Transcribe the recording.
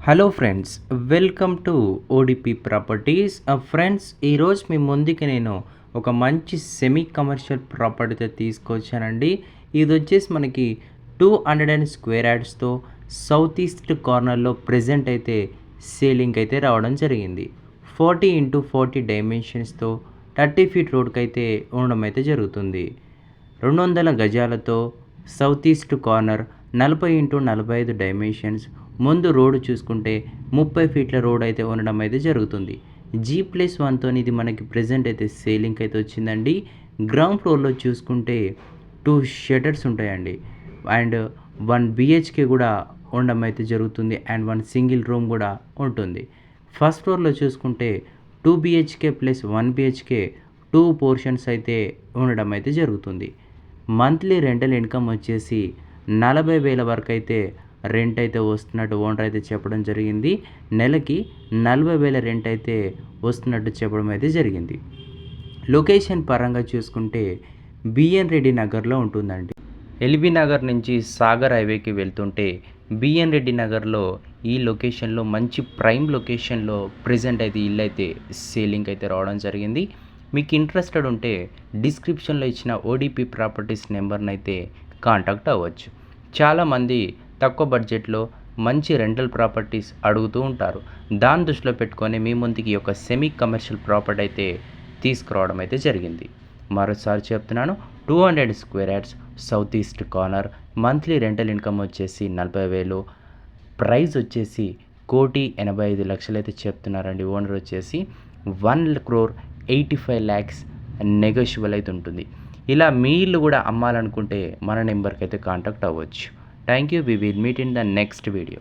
Hello friends, welcome to ODP properties. Friends, ఈరోజు మీ ముందుకి నేను ఒక మంచి సెమీ కమర్షియల్ ప్రాపర్టీతో తీసుకొచ్చానండి. ఇది వచ్చేసి మనకి 200 స్క్వేర్ యార్డ్స్తో సౌత్ ఈస్ట్ కార్నర్లో ప్రజెంట్ అయితే సేలింగ్ అయితే రావడం జరిగింది. 40x40 డైమెన్షన్స్తో 30 ఫీట్ రోడ్కి అయితే ఉండడం అయితే జరుగుతుంది. 200 గజాలతో south east corner 40x45 dimensions. ముందు రోడ్డు చూసుకుంటే 30 ఫీట్ల రోడ్ అయితే ఉండడం అయితే జరుగుతుంది. G+1తో ఇది మనకి ప్రజెంట్ అయితే సేలింగ్ అయితే వచ్చిందండి. గ్రౌండ్ ఫ్లోర్లో చూసుకుంటే 2 షటర్స్ ఉంటాయండి అండ్ 1 BHK కూడా ఉండడం అయితే జరుగుతుంది అండ్ 1 సింగిల్ రూమ్ కూడా ఉంటుంది. ఫస్ట్ ఫ్లోర్లో చూసుకుంటే 2 BHK ప్లస్ 1 BHK 2 పోర్షన్స్ అయితే ఉండడం అయితే జరుగుతుంది. మంత్లీ రెంటల్ ఇన్కమ్ వచ్చేసి 40,000 వరకు అయితే రెంట్ అయితే వస్తున్నట్టు ఓనర్ అయితే చెప్పడం జరిగింది. నెలకి 40,000 రెంట్ అయితే వస్తున్నట్టు చెప్పడం అయితే జరిగింది. లొకేషన్ పరంగా చూసుకుంటే బిఎన్ రెడ్డి నగర్లో ఉంటుందండి. ఎల్బీ నగర్ నుంచి సాగర్ హైవేకి వెళ్తుంటే బిఎన్ రెడ్డి నగర్లో ఈ లొకేషన్లో మంచి ప్రైమ్ లొకేషన్లో ప్రజెంట్ అయితే ఇల్లు అయితే సేలింగ్ అయితే రావడం జరిగింది. మీకు ఇంట్రెస్టెడ్ ఉంటే డిస్క్రిప్షన్లో ఇచ్చిన ఓడిపి ప్రాపర్టీస్ నెంబర్ని అయితే కాంటాక్ట్ అవ్వచ్చు. చాలామంది తక్కువ బడ్జెట్లో మంచి రెంటల్ ప్రాపర్టీస్ అడుగుతూ ఉంటారు. దాన్ని దృష్టిలో పెట్టుకొని మీ ముందుకి ఒక సెమీ కమర్షియల్ ప్రాపర్టీ అయితే తీసుకురావడం అయితే జరిగింది. మరోసారి చెప్తున్నాను, 200 square yards south east corner. Monthly rental income వచ్చేసి 40,000. ప్రైస్ వచ్చేసి 1,85,00,000 అయితే చెప్తున్నారండి. ఓనర్ వచ్చేసి 1,85,00,000 నెగోషియబుల్ అయితే ఉంటుంది. ఇలా మీ ఇల్లు కూడా అమ్మాలనుకుంటే మన నెంబర్కి అయితే కాంటాక్ట్ అవ్వచ్చు. Thank you. We will meet in the next video.